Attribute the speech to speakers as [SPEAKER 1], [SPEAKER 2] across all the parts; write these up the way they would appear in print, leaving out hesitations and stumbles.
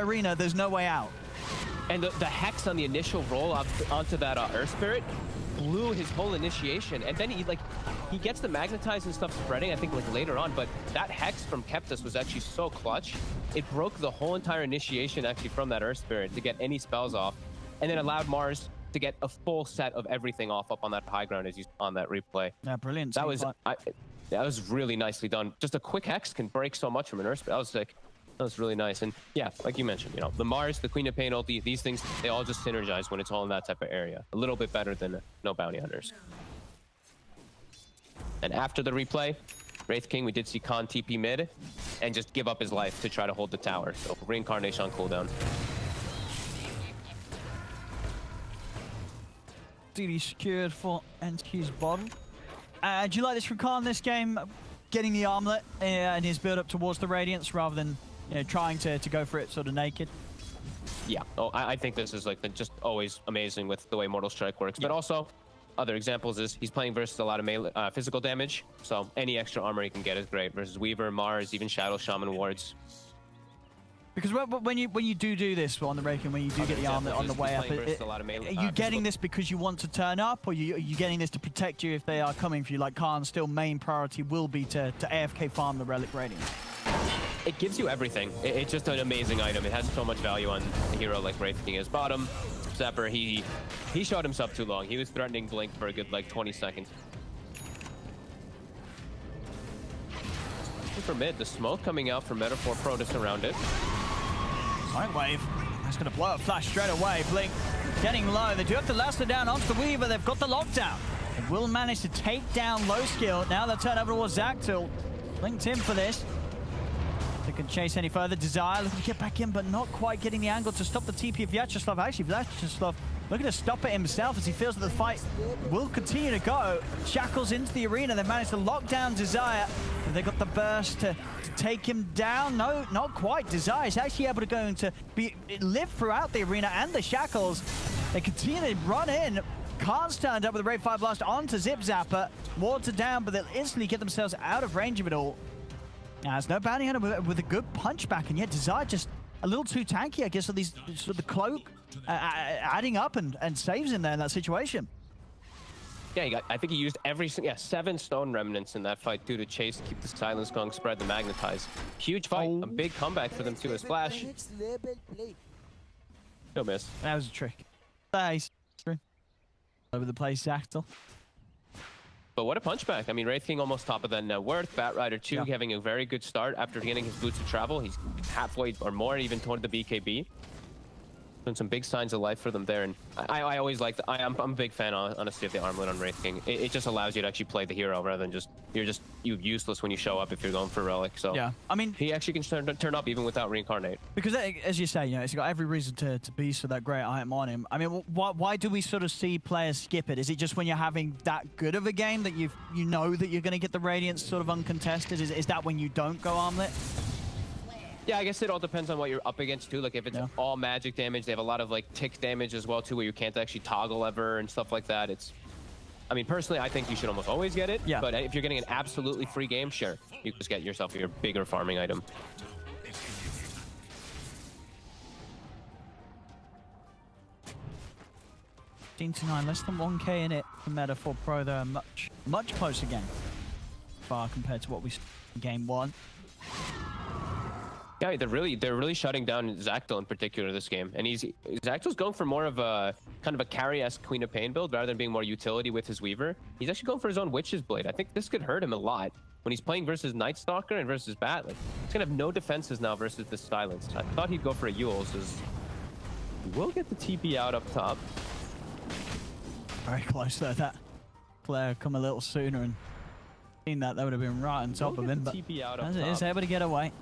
[SPEAKER 1] arena, there's no way out.
[SPEAKER 2] And the hex on the initial roll up onto that Earth Spirit blew his whole initiation, and then he gets the magnetize and stuff spreading, I think, like later on, but that hex from Keptus was actually so clutch. It broke the whole entire initiation actually from that Earth Spirit to get any spells off, and then allowed Mars to get a full set of everything off up on that high ground as you on that replay.
[SPEAKER 1] Yeah, brilliant.
[SPEAKER 2] That was that was really nicely done. Just a quick hex can break so much from an Earth Spirit. That was sick. That was really nice. And yeah, like you mentioned, you know, the Mars, the Queen of Pain ulti, these things, they all just synergize when it's all in that type of area. A little bit better than no bounty hunters. And after the replay, Wraith King, we did see Khan TP mid and just give up his life to try to hold the tower. So reincarnation on cooldown.
[SPEAKER 1] Duty secured for NTQ's bottom. Do you like this from Khan this game? Getting the armlet and his build up towards the Radiance rather than, you know, trying to go for it sort of naked.
[SPEAKER 2] Yeah, I think this is like just always amazing with the way Mortal Strike works. Yeah. But also, other examples is he's playing versus a lot of melee, physical damage, so any extra armor he can get is great versus Weaver, Mars, even Shadow Shaman wards.
[SPEAKER 1] Because when you do this on the Raken, when you do get the armlet on the way up, are you getting this because you want to turn up, or are you getting this to protect you if they are coming for you? Like Khan's still main priority will be to AFK farm the Relic Radiance.
[SPEAKER 2] It gives you everything. It's just an amazing item. It has so much value on a hero like Wraith King. His bottom, Zephyr, he showed himself too long. He was threatening Blink for a good like 20 seconds. For mid, the smoke coming out from Metaphor Pro to surround it.
[SPEAKER 1] Sonic Wave. That's going to blow up Flash straight away. Blink getting low. They do have to last it down onto the Weaver. They've got the lockdown. They will manage to take down low skill. Now they'll turn over towards Zactyl. Blinked in for this. They can chase any further. Desire looking to get back in, but not quite getting the angle to stop the TP of Vyacheslav. Actually, Vyacheslav looking to stop it himself as he feels that the fight will continue to go. Shackles into the arena. They managed to lock down Desire. And they got the burst to take him down. No, not quite. Desire is actually able to go into live throughout the arena and the shackles. They continue to run in. Khan's turned up with a Raid Fire Blast onto Zip Zapper. Wards are down, but they'll instantly get themselves out of range of it all. Now, there's no bounty hunter with a good punch back, and yet Desire just a little too tanky, I guess, with these sort of the cloak adding up and saves him there in that situation.
[SPEAKER 2] Yeah, I think he used 7 stone remnants in that fight too to chase, keep the silence going, spread the magnetize. Huge fight, a big comeback for them too. A splash. No miss.
[SPEAKER 1] That was a trick. Nice. Over the place, Zactyl.
[SPEAKER 2] But what a punchback. I mean, Wraith King almost top of the net worth. Batrider 2 having a very good start after getting his boots of travel. He's halfway or more even toward the BKB. Doing some big signs of life for them there. And I always like I'm a big fan, honestly, of the armlet on Wraith King. It just allows you to actually play the hero rather than you're useless when you show up if you're going for Relic. So
[SPEAKER 1] yeah, I mean, he
[SPEAKER 2] actually can turn up even without Reincarnate.
[SPEAKER 1] Because as you say, you know, it's got every reason to be so that great item on him. I mean, why do we sort of see players skip it? Is it just when you're having that good of a game that you know that you're going to get the Radiance sort of uncontested? Is that when you don't go armlet?
[SPEAKER 2] Yeah, I guess it all depends on what you're up against too. Like if it's all magic damage, they have a lot of like tick damage as well too, where you can't actually toggle ever and stuff like that. I mean, personally, I think you should almost always get it. Yeah. But if you're getting an absolutely free game, sure, you just get yourself your bigger farming item.
[SPEAKER 1] To 9, less than 1k in it for Metaphor Pro. They're a much closer game, far compared to what we saw in game 1.
[SPEAKER 2] Yeah, they're really shutting down Zactyl in particular this game, and Zactyl's going for more of a kind of a carry-esque Queen of Pain build rather than being more utility with his Weaver. He's actually going for his own Witch's Blade. I think this could hurt him a lot when he's playing versus Night Stalker and versus Bat. Like, he's gonna have no defenses now versus this silence. I thought he'd go for a Yule's. He will get the TP out up top.
[SPEAKER 1] Very close though. That player come a little sooner and seen that would have been right on top of him, but as it is able to get away.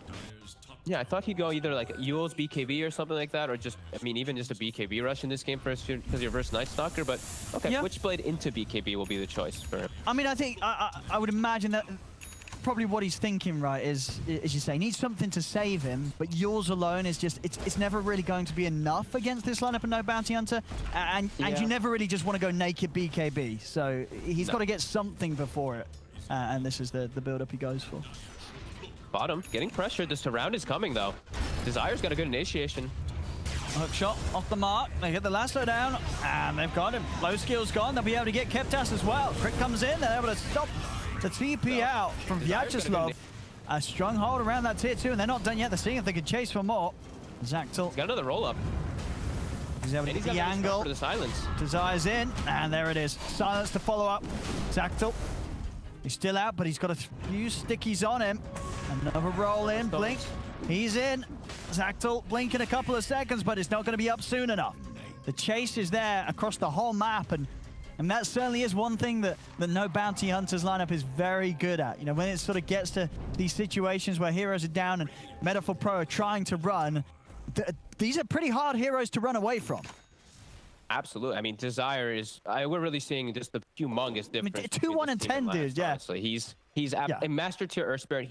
[SPEAKER 2] Yeah, I thought he'd go either like Yule's BKB or something like that, or just, I mean, even just a BKB rush in this game because you're versus Night Stalker. But okay, Witchblade into BKB will be the choice for him.
[SPEAKER 1] I mean, I think I would imagine that probably what he's thinking, right, is as you say, he needs something to save him, but yours alone is just it's never really going to be enough against this lineup of no bounty hunter, and you never really just want to go naked BKB. So he's got to get something before it, and this is the build up he goes for.
[SPEAKER 2] Bottom, getting pressured. The surround is coming, though. Desire's got a good initiation.
[SPEAKER 1] Hook shot off the mark. They get the lasso down, and they've got him. Low skill's gone. They'll be able to get Keptas as well. Crit comes in. They're able to stop the TP out from Vyacheslav. A strong hold around that tier 2, and they're not done yet. They're seeing if they can chase for more. Zachtel.
[SPEAKER 2] He's got another roll up.
[SPEAKER 1] He's able to get the angle.
[SPEAKER 2] For the silence.
[SPEAKER 1] Desire's in, and there it is. Silence to follow up. Zachtel. He's still out, but he's got a few stickies on him. Another roll in. Blink. He's in. Zachtel blinking a couple of seconds, but it's not going to be up soon enough. The chase is there across the whole map, and that certainly is one thing that No Bounty Hunters lineup is very good at. You know, when it sort of gets to these situations where heroes are down and Metaphor Pro are trying to run, these are pretty hard heroes to run away from.
[SPEAKER 2] Absolutely. I mean, Desire is... we're really seeing just the humongous difference.
[SPEAKER 1] I mean, 2, 1, and 10, dude. Yeah.
[SPEAKER 2] Honestly. He's a Master Tier Earth Spirit.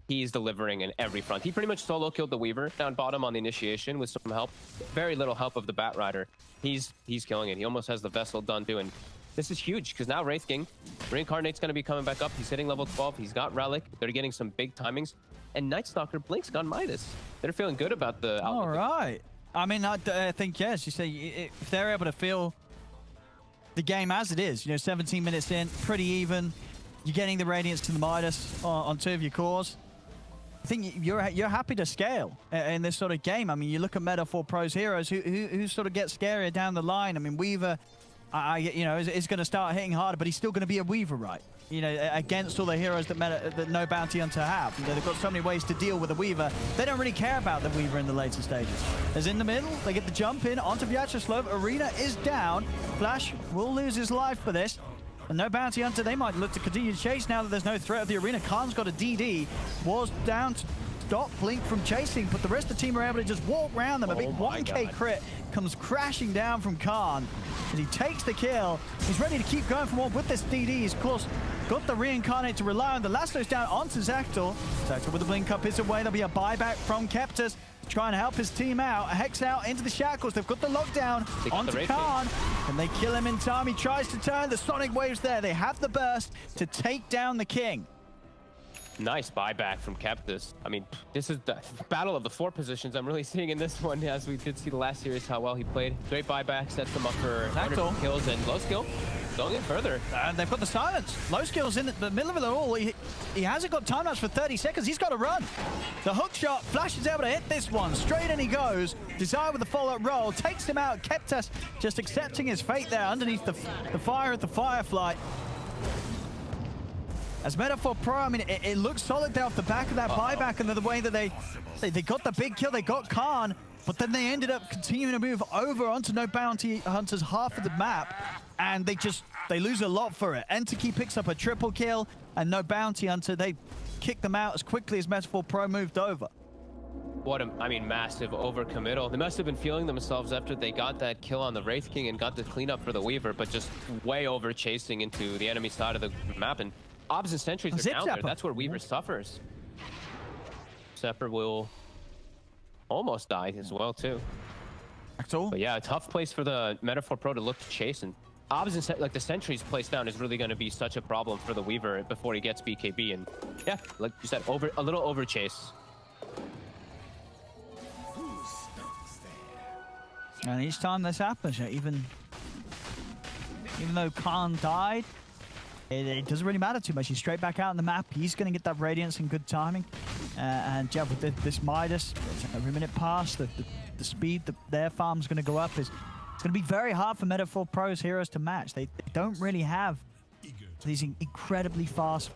[SPEAKER 2] He's delivering in every front. He pretty much solo killed the Weaver down bottom on the initiation with some help. Very little help of the Bat Rider. He's killing it. He almost has the Vessel done too. And this is huge because now Wraith King, Reincarnate's going to be coming back up. He's hitting level 12. He's got Relic. They're getting some big timings. And Night Stalker Blink's gone Midas. They're feeling good about the outlook.
[SPEAKER 1] All right. I mean, I think, yes, you say if they're able to feel the game as it is, you know, 17 minutes in, pretty even. You're getting the Radiance to the Midas on 2 of your cores. I think you're happy to scale in this sort of game. I mean, you look at Metaphor Pro's heroes who sort of get scarier down the line. I mean, Weaver, you know, is going to start hitting harder, but he's still going to be a Weaver, right? You know, against all the heroes that No Bounty Hunter have. You know, they've got so many ways to deal with a Weaver. They don't really care about the Weaver in the later stages. As in the middle, they get the jump in onto Vyacheslav. Arena is down. Flash will lose his life for this. And No Bounty Hunter, they might look to continue to chase now that there's no threat of the arena. Khan's got a DD. Was down to stop Blink from chasing, but the rest of the team are able to just walk around them. A big 1K crit comes crashing down from Khan as he takes the kill. He's ready to keep going for more with this DD. He's, of course, got the Reincarnate to rely on. The lasso's down onto Zachtel. Zachtel with the Blink up his away. There'll be a buyback from Keptas. Trying to help his team out. A Hex out into the shackles. They've got the lockdown onto Khan. And they kill him in time. He tries to turn. The Sonic Wave's there. They have the burst to take down the King.
[SPEAKER 2] Nice buyback from Keptas. I mean, this is the battle of the 4 positions I'm really seeing in this one, as we did see the last series how well he played. Great buyback, sets them up for kills and low skill. Going in further.
[SPEAKER 1] And they've got the silence. Low skill's in the middle of it all. He hasn't got time lapse for 30 seconds. He's got to run. The hook shot. Flash is able to hit this one. Straight in he goes. Desire with the follow-up roll. Takes him out. Keptas just accepting his fate there underneath the fire of the Firefly. As Metaphor Pro, I mean, it looks solid there off the back of that buyback and the way that they got the big kill. They got Khan, but then they ended up continuing to move over onto No Bounty Hunters half of the map, and they lose a lot for it. Enterkey picks up a triple kill, and No Bounty Hunter, they kick them out as quickly as Metaphor Pro moved over.
[SPEAKER 2] What massive overcommittal. They must have been feeling themselves after they got that kill on the Wraith King and got the cleanup for the Weaver, but just way over chasing into the enemy side of the map. And Obs and Sentries are down there. That's where Weaver suffers. Sepper will almost die as well, too. But yeah, a tough place for the Metaphor Pro to look to chase. And Obs and like the Sentries place down is really going to be such a problem for the Weaver before he gets BKB. And yeah, like you said, a little over chase.
[SPEAKER 1] And each time this happens, even though Khan died, it doesn't really matter too much. He's straight back out on the map. He's going to get that Radiance in good timing. And yeah, with this Midas, every minute past, the speed that their farm's going to go up it's going to be very hard for Metaphor Pro's heroes to match. They don't really have these incredibly fast,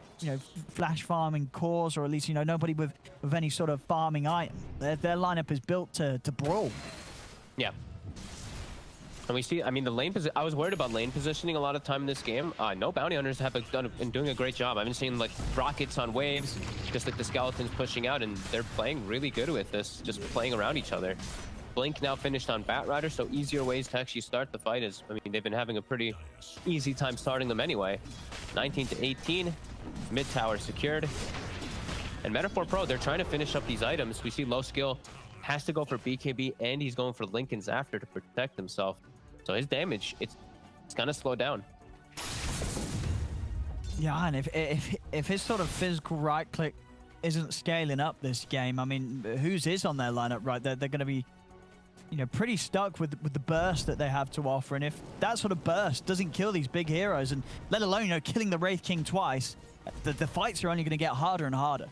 [SPEAKER 1] flash farming cores, or at least, nobody with any sort of farming item. Their lineup is built to brawl.
[SPEAKER 2] Yeah. And we see, I mean, the lane position, I was worried about lane positioning a lot of time in this game. No Bounty Hunters have been doing a great job. I've been seeing like rockets on waves, just like the skeletons pushing out, and they're playing really good with this, just playing around each other. Blink now finished on Bat Rider, so easier ways to actually start the fight is, I mean, they've been having a pretty easy time starting them anyway. 19 to 18, mid tower secured. And Metaphor Pro, they're trying to finish up these items. We see low skill has to go for BKB, and he's going for Lincoln's after to protect himself. So his damage, it's gonna slow down. Yeah,
[SPEAKER 1] and if his sort of physical right click isn't scaling up this game. I mean, whose is on their lineup right there? They're going to be, you know, pretty stuck with the burst that they have to offer. And if that sort of burst doesn't kill these big heroes, and let alone, you know, killing the Wraith King twice, the fights are only going to get harder and harder.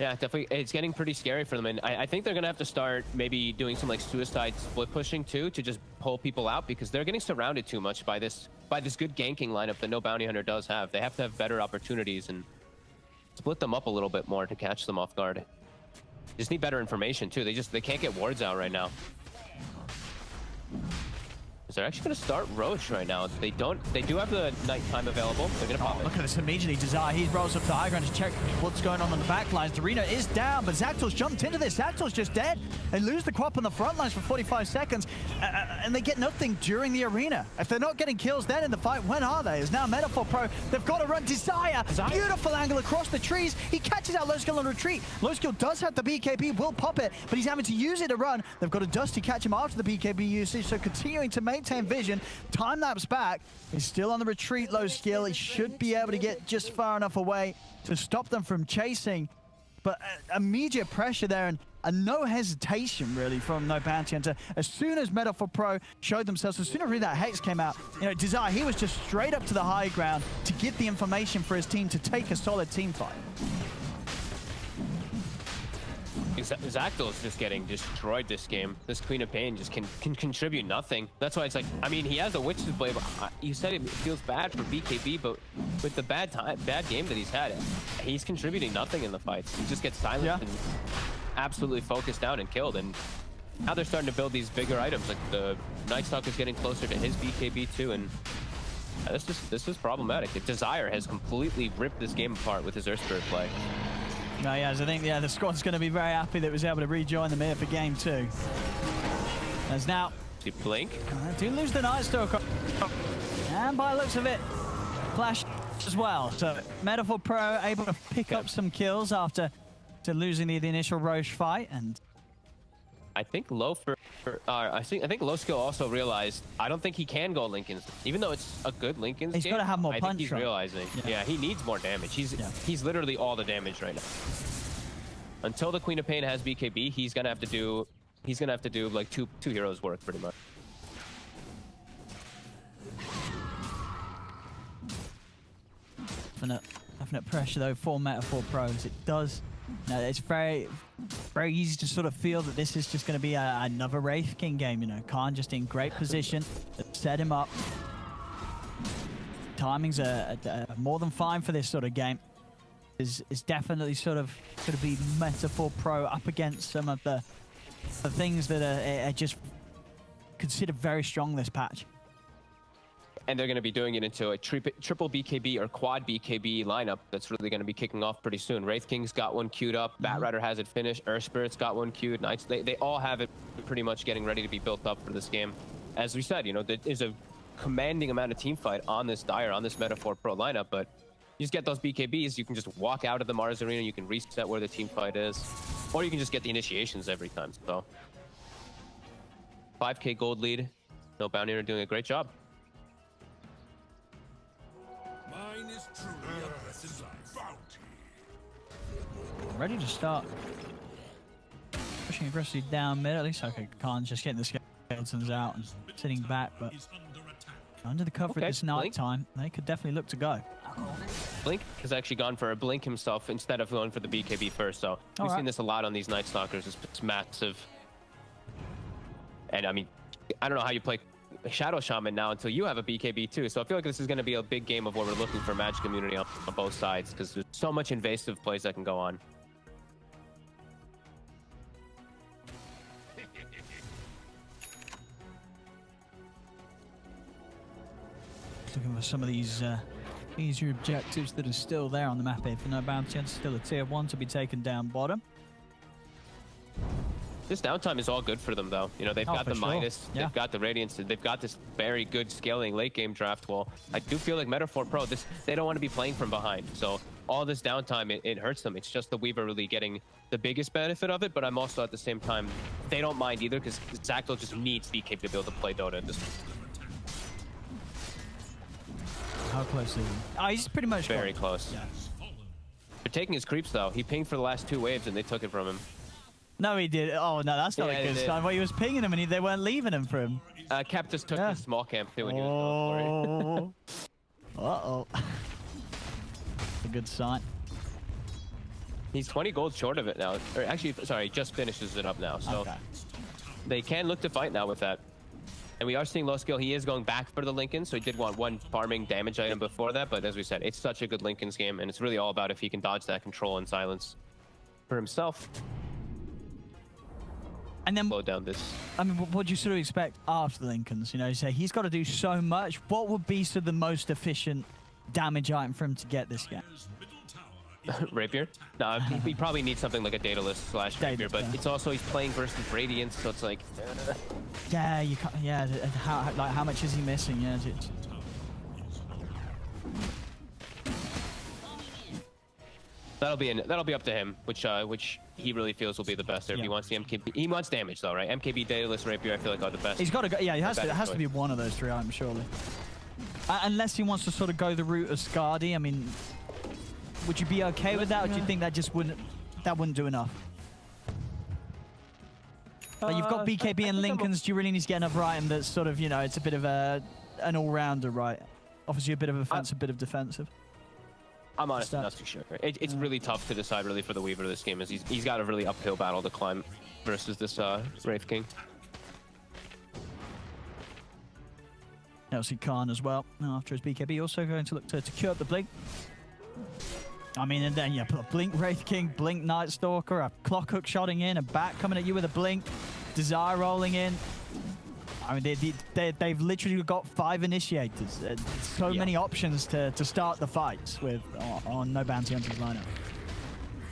[SPEAKER 2] Yeah, definitely. It's getting pretty scary for them. And I think they're going to have to start maybe doing some like suicide split pushing too, to just pull people out, because they're getting surrounded too much by this good ganking lineup that no bounty hunter does have. They have to have better opportunities and split them up a little bit more to catch them off guard. Just need better information too. They can't get wards out right now. They're actually going to start Roche right now. They do have the nighttime available. They're going to pop it.
[SPEAKER 1] Look at this immediately. Desire, he rolls up to the high ground to check what's going on the back lines. Dorino is down, but Zactor's jumped into this. Zactor's just dead. They lose the Quap on the front lines for 45 seconds, and they get nothing during the arena. If they're not getting kills then in the fight, when are they? It's now M4P. They've got to run Desire. Beautiful angle across the trees. He catches out Lowskill on retreat. Lowskill does have the BKB, will pop it, but he's having to use it to run. They've got a Dust to catch him after the BKB usage, so continuing to maintain vision. Time lapse back. He's still on the retreat, Lowskill. He should be able to get just far enough away to stop them from chasing. But immediate pressure there, and no hesitation really from No Bounty Hunter. As soon as M4P showed themselves, as soon as that Hex came out, you know, Desire, he was just straight up to the high ground to get the information for his team to take a solid team fight.
[SPEAKER 2] Zactol's just getting destroyed this game. This Queen of Pain just can contribute nothing. That's why it's like, I mean, he has a Witch's Blade, but you said it feels bad for BKB, but with the bad game that he's had, he's contributing nothing in the fights. He just gets silenced and absolutely focused down and killed. And now they're starting to build these bigger items, like the Night Stalker's getting closer to his BKB too, and this is problematic. Desire has completely ripped this game apart with his Earth Spirit play.
[SPEAKER 1] No, yeah, I think the squad's going to be very happy that it was able to rejoin them here for game 2. As now,
[SPEAKER 2] see Blink.
[SPEAKER 1] Do lose the Night Stalker, and by the looks of it, Flash as well. So M4P able to pick up some kills after losing the initial Roche fight, and
[SPEAKER 2] I think I think Lowskill also realized I don't think he can go Linken's, even though it's a good Linken's.
[SPEAKER 1] He's got to have more punch.
[SPEAKER 2] I think he's realizing. Yeah, he needs more damage. He's literally all the damage right now. Until the Queen of Pain has BKB, he's gonna have to do like two heroes work pretty much.
[SPEAKER 1] Definite pressure though for M4P. It does. No, it's very easy to sort of feel that this is just going to be another Wraith King game. You know, Khan just in great position, set him up. Timings are more than fine for this sort of game. Is definitely sort of going to be M4P up against some of the things that are just considered very strong this patch.
[SPEAKER 2] And they're going to be doing it into a triple BKB or quad BKB lineup that's really going to be kicking off pretty soon. Wraith King's got one queued up. Bat Rider has it finished. Earth Spirit's got one queued. Knights, they all have it pretty much getting ready to be built up for this game. As we said, you know, there is a commanding amount of team fight on this Dire, on this M4P lineup, but you just get those BKBs, you can just walk out of the Mars Arena, you can reset where the team fight is, or you can just get the initiations every time. So 5K gold lead. No Bounty Hunter doing a great job.
[SPEAKER 3] Mine is truly a blessed life.
[SPEAKER 1] Ready to start pushing aggressively down mid. At least Khan's just getting the skeletons out and sitting back, but under the cover at this night time, they could definitely look to go.
[SPEAKER 2] Blink has actually gone for a Blink himself instead of going for the BKB first, so we've seen this a lot on these Night Stalkers. It's massive. And I mean, I don't know how you play Shadow Shaman now until you have a BKB too, so I feel like this is going to be a big game of what we're looking for Magic Immunity on both sides, because there's so much invasive plays that can go on.
[SPEAKER 1] Looking for some of these easier objectives that are still there on the map here for No Bounty Hunter. Still a tier 1 to be taken down bottom.
[SPEAKER 2] This downtime is all good for them, though. You know, they've got the Midas, they've got the Radiance, they've got this very good scaling late game draft wall. I do feel like M4P, they don't want to be playing from behind. So all this downtime, it hurts them. It's just the Weaver really getting the biggest benefit of it, but I'm also at the same time, they don't mind either, because Zactol just needs BK to be able to play Dota at this point. How close is he?
[SPEAKER 1] Oh, he's pretty much
[SPEAKER 2] very close.
[SPEAKER 1] Yeah.
[SPEAKER 2] taking his creeps though. He pinged for the last 2 waves and they took it from him.
[SPEAKER 1] No, he did. Oh, no, that's not
[SPEAKER 2] Yeah,
[SPEAKER 1] a good sign. Well, he was pinging him and they weren't leaving him for him.
[SPEAKER 2] Cap just took his small camp too when he was going for it.
[SPEAKER 1] Uh-oh. A good sign.
[SPEAKER 2] He's 20 gold short of it now. Or actually, sorry, just finishes it up now. So
[SPEAKER 1] Okay.
[SPEAKER 2] they can look to fight now with that. And we are seeing low skill. He is going back for the Lincoln, so he did want 1 farming damage item before that. But as we said, it's such a good Lincoln's game, and it's really all about if he can dodge that control and silence for himself.
[SPEAKER 1] And then,
[SPEAKER 2] Slow down this.
[SPEAKER 1] I mean, what do you sort of expect after the Lincolns? You know, you say he's got to do so much. What would be sort of the most efficient damage item for him to get this game?
[SPEAKER 2] Rapier? No, he probably needs something like a Daedalus / Rapier, but it's also he's playing versus Radiance, so it's like...
[SPEAKER 1] Yeah, you can't, yeah, how much is he missing? Yeah,
[SPEAKER 2] That'll be up to him, which he really feels will be the best there. If he wants the MKB, he wants damage though, right? MKB, Daedalus, Rapier, I feel like are the best.
[SPEAKER 1] he's got to go. Yeah, it has to be one of those 3 items, surely. Unless he wants to sort of go the route of Scardy. I mean, would you be okay with that, or do you think that just wouldn't do enough? Like you've got BKB and Lincolns. Do you really need to get another item that's sort of, you know, it's a bit of an all-rounder, right? Offers you a bit of offensive, a bit of defensive.
[SPEAKER 2] I'm honestly not too sure. It's really tough to decide really for the Weaver this game, as he's got a really uphill battle to climb versus this Wraith King.
[SPEAKER 1] Now see Khan as well. After his BKB, also going to look to queue up the Blink. I mean, and then yeah, put a Blink Wraith King, Blink Night Stalker, a Clock Hook shotting in, a Bat coming at you with a Blink, Desire rolling in. I mean, they've literally got 5 initiators. So many options to start the fights with on No Bounty Hunter's lineup.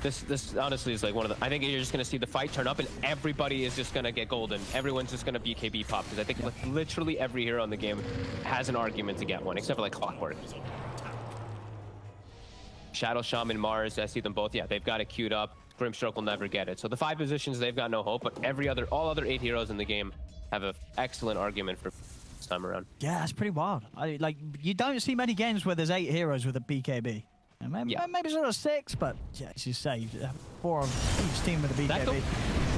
[SPEAKER 2] This honestly is like one of the... I think you're just going to see the fight turn up and everybody is just going to get golden. Everyone's just going to BKB pop, because I think like literally every hero in the game has an argument to get one, except for like Clockwork. Shadow Shaman, Mars, I see them both. Yeah, they've got it queued up. Grimstroke will never get it. So the 5 positions, they've got no hope, but all other 8 heroes in the game have an excellent argument for this time around.
[SPEAKER 1] Yeah, that's pretty wild. Like, you don't see many games where there's 8 heroes with a BKB. Maybe sort of 6, but yeah, as you say, 4 of each team with a BKB.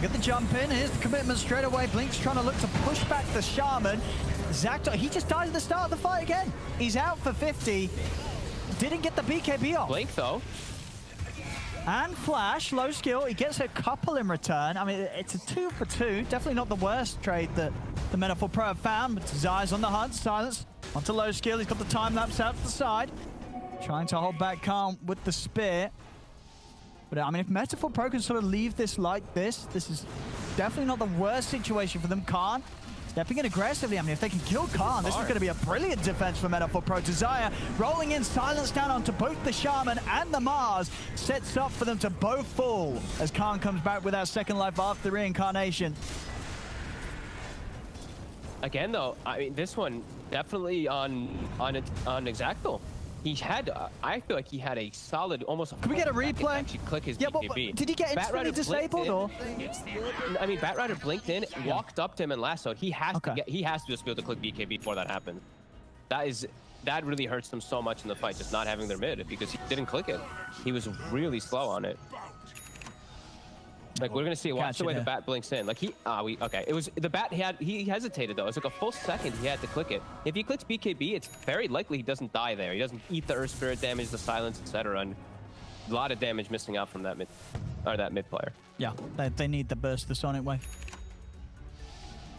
[SPEAKER 1] Get the jump in. Here's the commitment straight away. Blink's trying to look to push back the Shaman. Zacto, he just died at the start of the fight again. He's out for 50. Didn't get the BKB off.
[SPEAKER 2] Blink though.
[SPEAKER 1] And Flash, low skill. He gets a couple in return. I mean, it's a 2 for 2. Definitely not the worst trade that the Metaphor Pro have found, but Zai's on the hunt. Silence onto low skill. He's got the time lapse out to the side. Trying to hold back Khan with the spear. But I mean, if Metaphor Pro can sort of leave this like this is definitely not the worst situation for them. Khan stepping in aggressively. I mean, if they can kill Khan, this is going to be a brilliant defense for Metaphor Pro. Desire rolling in, silence down onto both the Shaman and the Mars. Sets up for them to both fall as Khan comes back with our second life after reincarnation.
[SPEAKER 2] Again, though, I mean, this one definitely on Exacto. He had, I feel like he had a solid, almost a...
[SPEAKER 1] Can we get a replay?
[SPEAKER 2] Actually click his
[SPEAKER 1] yeah,
[SPEAKER 2] BKB.
[SPEAKER 1] But did he get instantly disabled, or?
[SPEAKER 2] I mean, Batrider blinked in, walked up to him and lassoed. He has to just be able to click BKB before that happens. That really hurts them so much in the fight, just not having their mid, because he didn't click it. He was really slow on it. Like, we're gonna see, watch the way the bat blinks in. Like, okay. It was, the bat, he hesitated though. It's like a full second he had to click it. If he clicks BKB, it's very likely he doesn't die there. He doesn't eat the Earth Spirit damage, the silence, etc. And a lot of damage missing out from that mid player.
[SPEAKER 1] Yeah, they need the burst, the Sonic Wave.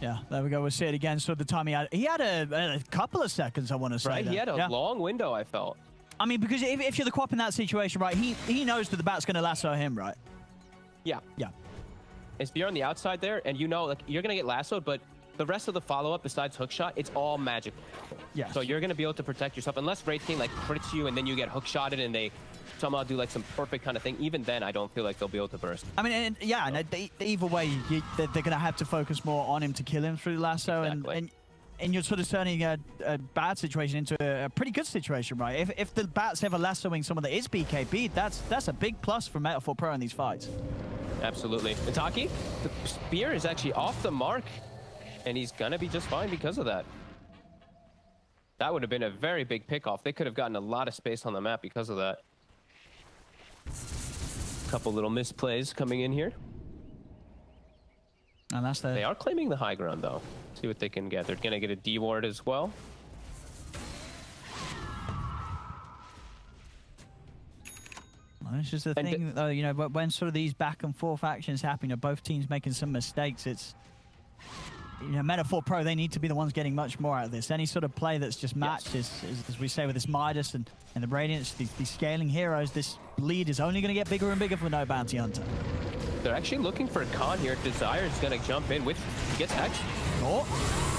[SPEAKER 1] Yeah, there we go. We'll see it again. So the time he had a couple of seconds, I want to say.
[SPEAKER 2] Right, he had a long window, I felt.
[SPEAKER 1] I mean, because if you're the Quap in that situation, right, he knows that the bat's going to lasso him, right?
[SPEAKER 2] Yeah.
[SPEAKER 1] Yeah.
[SPEAKER 2] If you're on the outside there, and you know, like, you're going to get lassoed, but the rest of the follow-up besides hookshot, it's all magical.
[SPEAKER 1] Yeah.
[SPEAKER 2] So you're going to be able to protect yourself. Unless Wraith King, like, crits you, and then you get hookshotted, and they somehow do, like, some perfect kind of thing. Even then, I don't feel like they'll be able to burst.
[SPEAKER 1] I mean, either way, they're going to have to focus more on him to kill him through lasso.
[SPEAKER 2] Exactly.
[SPEAKER 1] And you're sort of turning a bad situation into a pretty good situation, right? If the bat's ever lassoing someone that is BKB, that's a big plus for Metaphor Pro in these fights.
[SPEAKER 2] Absolutely. Itaki, the spear is actually off the mark, and he's gonna be just fine because of that. That would have been a very big pick-off. They could have gotten a lot of space on the map because of that. Couple little misplays coming in here.
[SPEAKER 1] And that's the...
[SPEAKER 2] They are claiming the high ground, though. See what they can get. They're going to get a D ward as well.
[SPEAKER 1] Well, it's just the thing, though, you know, when sort of these back and forth actions happen, you know, both teams making some mistakes, it's... You know, M4P, they need to be the ones getting much more out of this. Any sort of play that's just matched, as we say with this Midas and the Radiance, these scaling heroes, this lead is only going to get bigger and bigger for No Bounty Hunter.
[SPEAKER 2] They're actually looking for a Khan here. Desire is going to jump in with... He gets Hex.
[SPEAKER 1] Oh,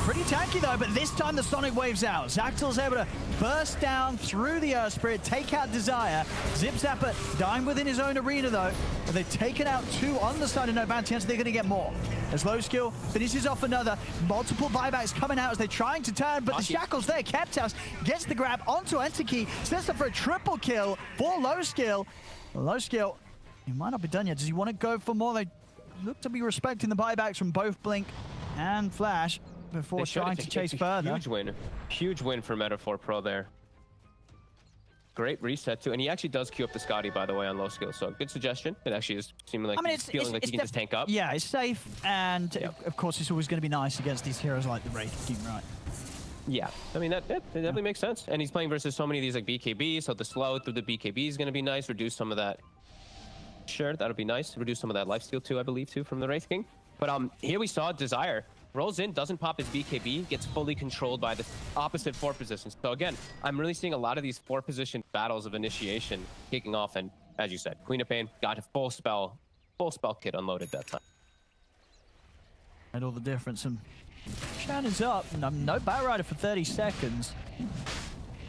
[SPEAKER 1] pretty tanky though, but this time the Sonic Wave's out. Zactil's able to burst down through the Earth Spirit, take out Desire. Zip Zapper dying within his own arena though. But they've taken out 2 on the side of No Bounty Hunter. They're going to get more. As Low Skill finishes off another. Multiple buybacks coming out as they're trying to turn, but the Shackle's there. Keptas gets the grab onto Entity, sets up for a triple kill for Low Skill. Low Skill, he might not be done yet. Does he want to go for more? They look to be respecting the buybacks from both Blink and Flash before trying to chase further.
[SPEAKER 2] Huge win for M4P there. Great reset too, and he actually does queue up the Scotty, by the way, on Low Skill. So good suggestion. It actually is seeming like he's feeling like he can just tank up.
[SPEAKER 1] Yeah, it's safe, and of course it's always going to be nice against these heroes like the Wraith team, right?
[SPEAKER 2] Yeah, I mean that definitely makes sense. And he's playing versus so many of these like BKB, so the slow through the BKB is going to be nice. Reduce some of that. Sure, that'll be nice. Reduce some of that lifesteal too, I believe, too, from the Wraith King. But here we saw Desire rolls in, doesn't pop his BKB, gets fully controlled by the opposite 4 positions. So again, I'm really seeing a lot of these 4 position battles of initiation kicking off. And as you said, Queen of Pain got a full spell kit unloaded that time.
[SPEAKER 1] And all the difference. And Shannon's up. No Batrider for 30 seconds.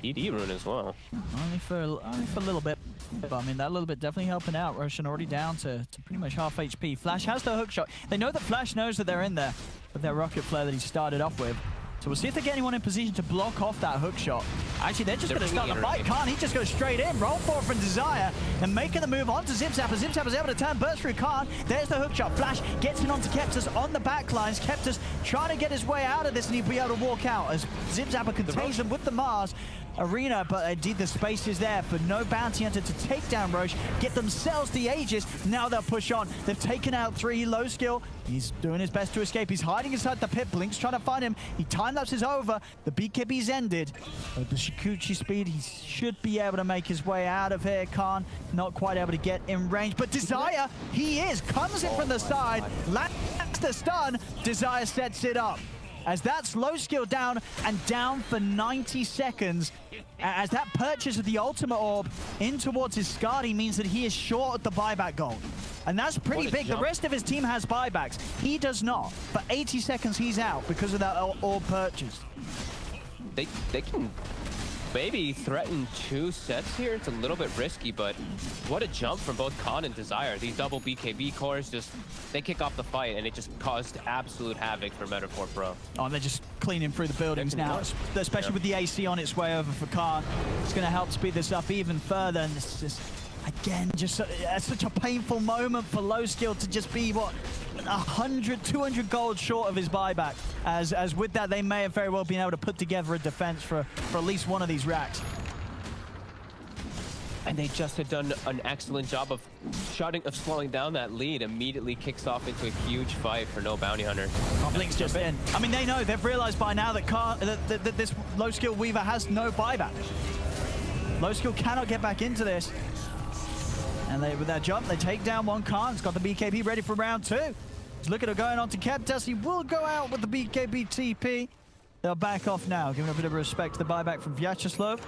[SPEAKER 2] ED rune as well.
[SPEAKER 1] Only for a little bit. But I mean, that little bit definitely helping out. Roshan already down to pretty much half HP. Flash has the hook shot. They know that Flash knows that they're in there with their rocket flare that he started off with. So we'll see if they get anyone in position to block off that hook shot. Actually, they're just going to start the fight. Khan, he just goes straight in. Roll forward from Desire and making the move onto Zip Zapper. Zip Zapper's able to turn, burst through Khan. There's the hook shot. Flash gets in onto Keptas on the back lines. Keptas trying to get his way out of this, and he'll be able to walk out as Zip Zapper contains them with the Mars arena, but indeed the space is there for No Bounty Hunter to take down Roche, get themselves the Aegis. Now they'll push on. They've taken out 3. Low Skill, he's doing his best to escape. He's hiding inside the pit. Blink's trying to find him. He time-lapses over. The BKB's ended. With the Shikuchi speed, he should be able to make his way out of here. Khan not quite able to get in range, but Desire, he is. Comes in from the side, lands the stun. Desire sets it up. As that's Low Skill down and down for 90 seconds. As that purchase of the Ultimate Orb in towards his Skadi means that he is short of the buyback goal. And that's pretty big. The rest of his team has buybacks. He does not. For 80 seconds, he's out because of that orb purchase.
[SPEAKER 2] They can maybe threaten 2 sets here. It's a little bit risky, but what a jump from both Khan and Desire. These double BKB cores just, they kick off the fight, and it just caused absolute havoc for M4P.
[SPEAKER 1] Oh, they're just cleaning through the buildings now, especially with the AC on its way over for Khan. It's going to help speed this up even further, and this is, again, just such a painful moment for Low Skill to just be, what, 100, 200 gold short of his buyback. As with that, they may have very well been able to put together a defense for at least one of these racks.
[SPEAKER 2] And they just had done an excellent job of slowing down that lead. Immediately kicks off into a huge fight for No Bounty Hunter.
[SPEAKER 1] Blink's just in. I mean, they know, they've realized by now that that this Low Skill Weaver has no buyback. Low Skill cannot get back into this. And with that jump, they take down 1 Khan. He's got the BKB ready for round 2. He's looking at going on to Keptas. He will go out with the BKB TP. They'll back off now, giving a bit of respect to the buyback from Vyacheslav.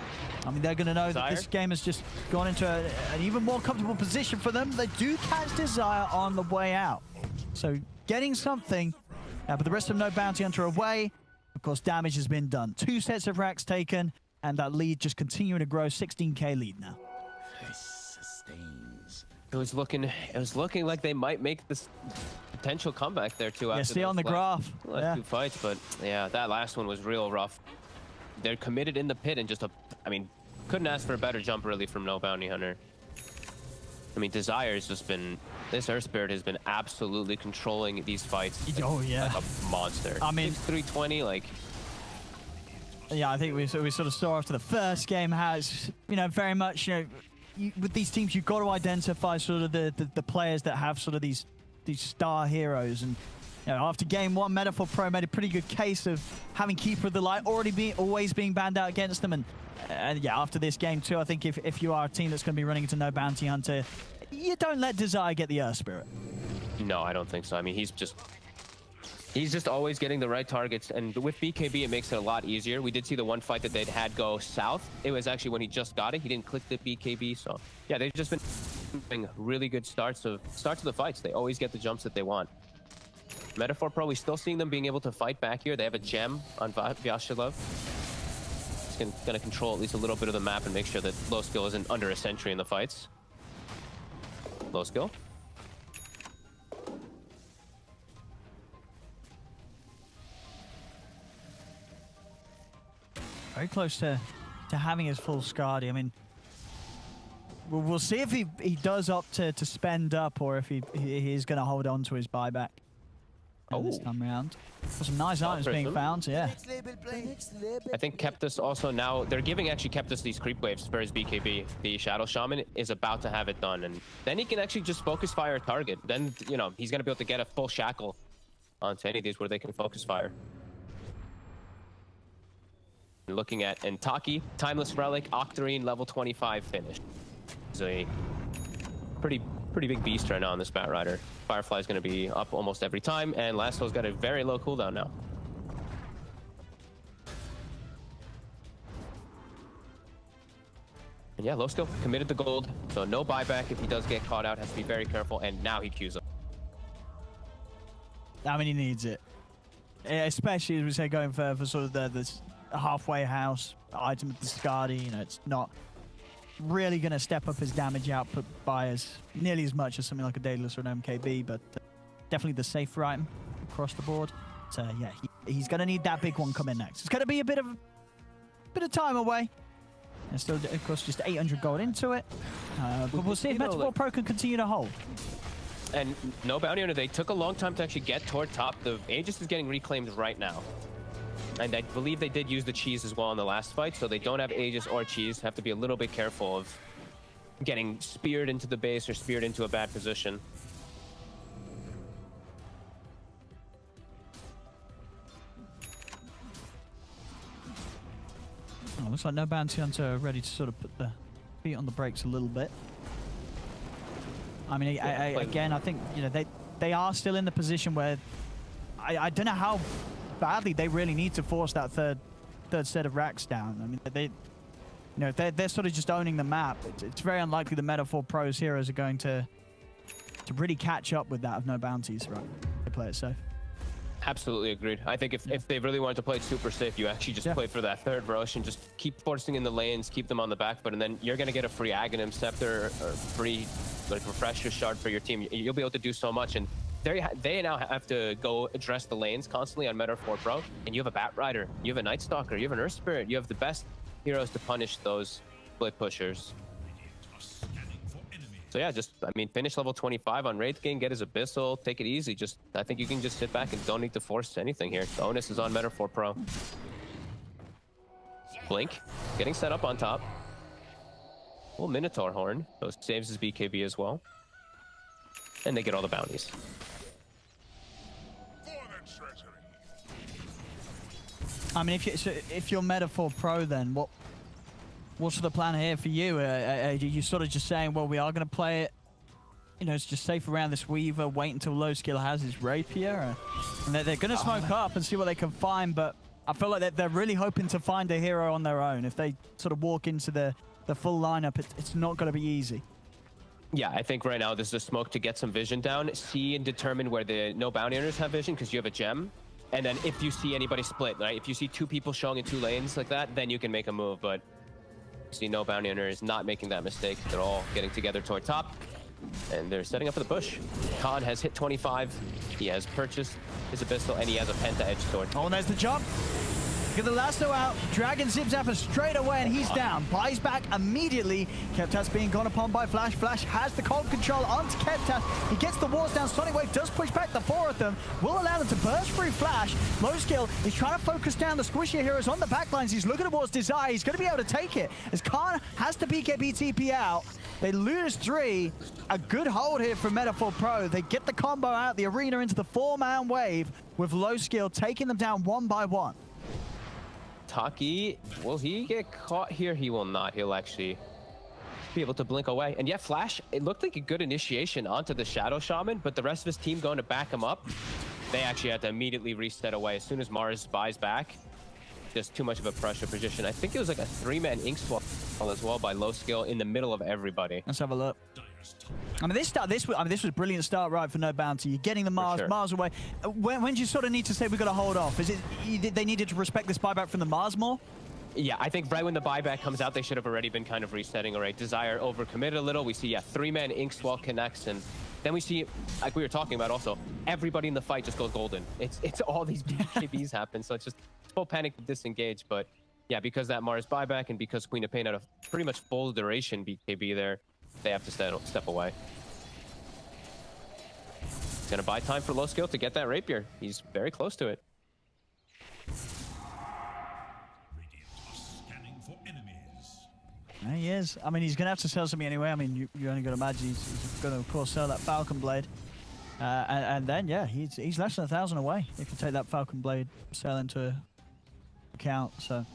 [SPEAKER 1] I mean, they're going to know that this game has just gone into an even more comfortable position for them. They do catch Desire on the way out. So getting something, but the rest of No Bounty Hunter away. Of course, damage has been done. 2 sets of racks taken, and that lead just continuing to grow. 16k lead now.
[SPEAKER 2] It was looking like they might make this potential comeback there too.
[SPEAKER 1] Yeah, see on the graph.
[SPEAKER 2] Last 2 fights, but yeah, that last one was real rough. They're committed in the pit and just couldn't ask for a better jump really from No Bounty Hunter. I mean, Desire has just been, this Earth Spirit has been absolutely controlling these fights.
[SPEAKER 1] Oh yeah,
[SPEAKER 2] like a monster.
[SPEAKER 1] I mean,
[SPEAKER 2] 320, like.
[SPEAKER 1] Yeah, I think we sort of saw after the first game how it's, very much, with these teams, you've got to identify sort of the players that have sort of these star heroes. And you know, after game one, Metaphor Pro made a pretty good case of having Keeper of the Light always being banned out against them. And yeah, after this game too, I think if you are a team that's going to be running into no Bounty Hunter, you don't let Desire get the Earth Spirit.
[SPEAKER 2] No, I don't think so. I mean, he's just always getting the right targets, and with BKB, it makes it a lot easier. We did see the one fight that they'd had go south. It was actually when he just got it. He didn't click the BKB, so yeah, they've just been having really good starts of the fights. They always get the jumps that they want. Metaphor Pro, we're still seeing them being able to fight back here. They have a gem on Vyashilov. He's going to control at least a little bit of the map and make sure that Low Skill isn't under a sentry in the fights. Low Skill.
[SPEAKER 1] Very close to having his full Skadi. I mean, we'll see if he does opt to spend up or if he's going to hold on to his buyback this time around. Some nice items being found, yeah.
[SPEAKER 2] I think Keptus also now, they're giving actually Keptus these creep waves for his BKB. The Shadow Shaman is about to have it done, and then he can actually just focus fire a target. Then, you know, he's going to be able to get a full shackle onto any of these where they can focus fire. Looking at Entaki, Timeless Relic, Octarine, level 25 finish. He's a pretty big beast right now on this Bat Rider. Firefly's going to be up almost every time, and Lasso's got a very low cooldown now. And yeah, Low Skill committed to gold, so no buyback if he does get caught out. Has to be very careful, and now he queues up.
[SPEAKER 1] I mean, he needs it. Especially, as we say, going for sort of this halfway house item with the Skadi. You know, it's not really going to step up his damage output by nearly as much as something like a Daedalus or an MKB, but definitely the safer item across the board. So yeah, he's going to need that big one coming next. It's going to be a bit of time away. And still, of course, just 800 gold into it. But we'll see if Metaphor Pro can continue to hold.
[SPEAKER 2] And no Bounty Hunter, they took a long time to actually get toward top. The Aegis is getting reclaimed right now. And I believe they did use the cheese as well in the last fight, so they don't have Aegis or cheese. Have to be a little bit careful of getting speared into the base or speared into a bad position.
[SPEAKER 1] Oh, looks like no Bounty Hunter ready to sort of put the feet on the brakes a little bit. I mean, again, I think, you know, they are still in the position where I don't know how badly they really need to force that third set of racks down. I mean, they're sort of just owning the map. It's very unlikely the Metaphor Pro's heroes are going to really catch up with that of no bounties, right? They play it safe.
[SPEAKER 2] Absolutely agreed. I think if they really wanted to play it super safe, you actually just play for that third rush and just keep forcing in the lanes, keep them on the back foot, and then you're going to get a free Aghanim Scepter or free like Refresher Shard for your team. You'll be able to do so much, and they now have to go address the lanes constantly on Metaphor Pro, and you have a Bat Rider, you have a Night Stalker, you have an Earth Spirit, you have the best heroes to punish those split pushers. So yeah, just, I mean, finish level 25 on Wraith King, get his Abyssal, take it easy. I think you can just sit back and don't need to force anything here. The onus is on Metaphor Pro. Blink, getting set up on top. Well, Minotaur Horn, so saves his BKB as well. And they get all the bounties.
[SPEAKER 1] I mean, if you're Metaphor Pro, then what's the plan here for you? You're sort of just saying, well, we are going to play it, you know, it's just safe around this Weaver, wait until Low Skill has his Rapier, and they're going to smoke up and see what they can find, but I feel like they're really hoping to find a hero on their own. If they sort of walk into the full lineup, it's not going to be easy.
[SPEAKER 2] Yeah, I think right now this is a smoke to get some vision down, see and determine where the no bounty hunters have vision, because you have a gem. And then if you see anybody split, right? If you see two people showing in two lanes like that, then you can make a move. But you see no bounty hunter is not making that mistake. They're all getting together toward top, and they're setting up for the push. Khan has hit 25. He has purchased his Abyssal, and he has a Penta Edge Sword.
[SPEAKER 1] Oh, and there's the jump. get the lasso out. Dragon Zip Zapper straight away, and he's down. Buys back immediately. Keptas being gone upon by Flash. Flash has the cold control onto Keptas. He gets the walls down. Sonic Wave does push back the four of them. Will allow them to burst through Flash. Low skill is trying to focus down the squishier heroes on the backlines. He's looking towards Desire. He's going to be able to take it, as Khan has to BKB TP out. They lose 3. A good hold here from M4P. They get the combo out the arena into the 4-man wave with Low Skill taking them down one by one.
[SPEAKER 2] Taki, will he get caught here? He will not. He'll actually be able to blink away. And yeah, Flash, it looked like a good initiation onto the Shadow Shaman, but the rest of his team going to back him up. They actually had to immediately reset away as soon as Mars buys back. Just too much of a pressure position. I think it was like a 3-man ink swap as well by Low Skill in the middle of everybody.
[SPEAKER 1] Let's have a look. I mean, this was a brilliant start, right, for No Bounty. You're getting the Mars,
[SPEAKER 2] sure.
[SPEAKER 1] Mars away. When do you sort of need to say we've got to hold off? Is it they needed to respect this buyback from the Mars more?
[SPEAKER 2] Yeah, I think right when the buyback comes out, they should have already been kind of resetting. All right, Desire overcommitted a little. We see, yeah, 3-man ink swell connects, and then we see, like we were talking about also, everybody in the fight just goes golden. It's all these BKBs happen, so it's just full panic to disengage. But yeah, because that Mars buyback and because Queen of Pain had a pretty much full duration BKB there, they have to step away. He's gonna buy time for Low Skill to get that rapier. He's very close to it.
[SPEAKER 3] Scanning for enemies.
[SPEAKER 1] Yeah, he is. I mean, he's going to have to sell something anyway. I mean, you only got to imagine he's going to, of course, sell that Falcon Blade. And then, yeah, he's less than 1,000 away if you take that Falcon Blade sell into account. So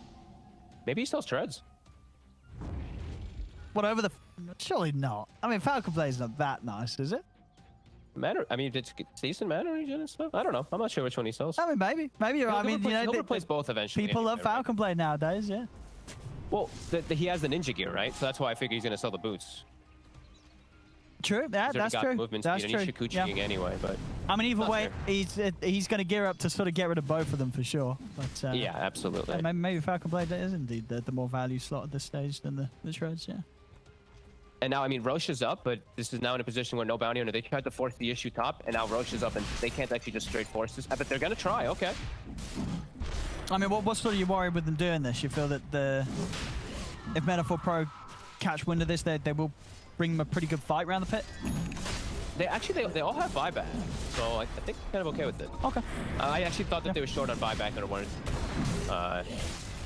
[SPEAKER 2] Maybe he sells treads.
[SPEAKER 1] whatever the... Surely not. I mean, Falcon Blade's not that nice, is it?
[SPEAKER 2] Mana, I mean, it's decent mana regen and stuff. I don't know. I'm not sure which one he sells.
[SPEAKER 1] I mean, maybe you're right. I mean, you know,
[SPEAKER 2] he'll replace both eventually.
[SPEAKER 1] People love
[SPEAKER 2] anyway, right?
[SPEAKER 1] Falcon Blade nowadays, yeah.
[SPEAKER 2] Well, he has the ninja gear, right? So that's why I figure he's going to sell the boots.
[SPEAKER 1] True, yeah,
[SPEAKER 2] He's already
[SPEAKER 1] that's
[SPEAKER 2] got
[SPEAKER 1] true.
[SPEAKER 2] movement
[SPEAKER 1] That's
[SPEAKER 2] speed,
[SPEAKER 1] true.
[SPEAKER 2] and he's Shikuchiing anyway, but...
[SPEAKER 1] I mean, either
[SPEAKER 2] Not
[SPEAKER 1] way,
[SPEAKER 2] fair.
[SPEAKER 1] he's going to gear up to sort of get rid of both of them for sure. But
[SPEAKER 2] yeah, absolutely.
[SPEAKER 1] maybe Falcon Blade is indeed the more value slot at this stage than the shreds, yeah.
[SPEAKER 2] And now, I mean, Roche is up, but this is now in a position where no bounty owner. They tried to force the issue top, and now Roche is up, and they can't actually just straight force this. But they're going to try, okay.
[SPEAKER 1] I mean, what sort of you worried with them doing this? You feel that if M4P catch wind of this, they will bring them a pretty good fight around the pit?
[SPEAKER 2] They all have buyback, so I think they're kind of okay with it.
[SPEAKER 1] Okay.
[SPEAKER 2] I actually thought that they were short on buyback and wanted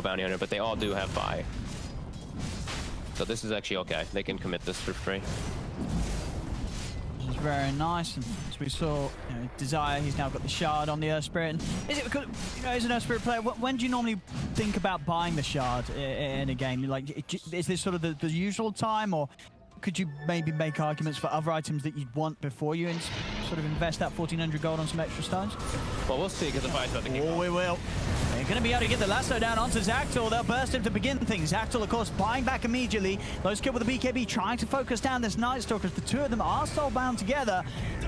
[SPEAKER 2] bounty owner, but they all do have buy. So this is actually okay. They can commit this for free.
[SPEAKER 1] This is very nice, and as we saw, Desire, he's now got the shard on the Earth Spirit. And is it because, as an Earth Spirit player, when do you normally think about buying the shard in a game? Like, is this sort of the usual time, or could you maybe make arguments for other items that you'd want before you sort of invest that 1,400 gold on some extra stones?
[SPEAKER 2] Well, we'll see, because the fight's about to kick off.
[SPEAKER 1] We will. They're going to be able to get the lasso down onto Zactal. They'll burst him to begin things. Zactal, of course, buying back immediately. Low skill with the BKB, trying to focus down this Night Stalkers. The two of them are soulbound together.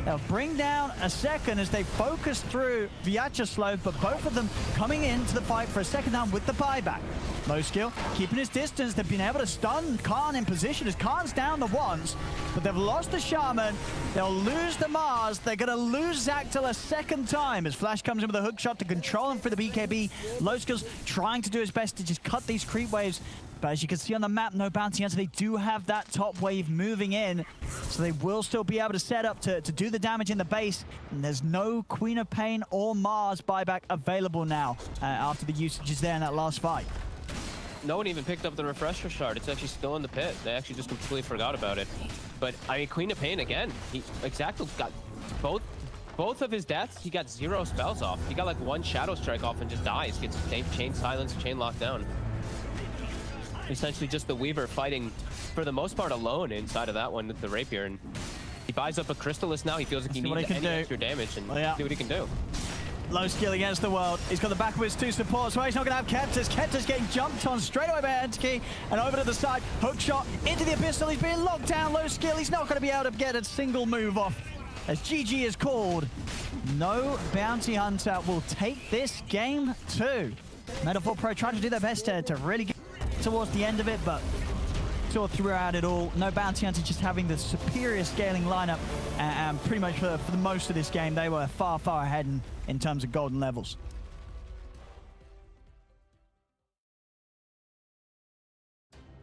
[SPEAKER 1] They'll bring down a second as they focus through Vyacheslav, but both of them coming into the fight for a second down with the buyback. Low skill, keeping his distance. They've been able to stun Khan in position as Khan's down the once, but they've lost the Shaman. They'll lose the Mars. They're going to lose Zactal a second time as Flash comes in with a hook shot to control him for the BKB. Low skill's trying to do his best to just cut these creep waves. But as you can see on the map, no bounty hunter. They do have that top wave moving in, so they will still be able to set up to do the damage in the base. And there's no Queen of Pain or Mars buyback available now after the usages there in that last fight.
[SPEAKER 2] No one even picked up the refresher shard. It's actually still in the pit. They actually just completely forgot about it. But I mean, Queen of Pain again. Zactal got both of his deaths. He got 0 spells off. He got like 1 shadow strike off and just dies. Gets chain silence, chain lockdown. Essentially just the Weaver fighting for the most part alone inside of that one with the rapier. And he buys up a Crystallis now. He feels like he needs any extra damage and see what he can do.
[SPEAKER 1] Low skill against the world. He's got the back of his 2 supports, so he's not going to have Keptas. Keptas getting jumped on straight away by Entiki, and over to the side. Hook shot into the Abyssal. He's being locked down. Low skill. He's not going to be able to get a single move off as GG is called. No bounty hunter will take this game too. M4P trying to do their best to really get towards the end of it, but saw throughout it all. No bounty hunter just having the superior scaling lineup, and pretty much for the most of this game, they were far ahead in terms of golden levels.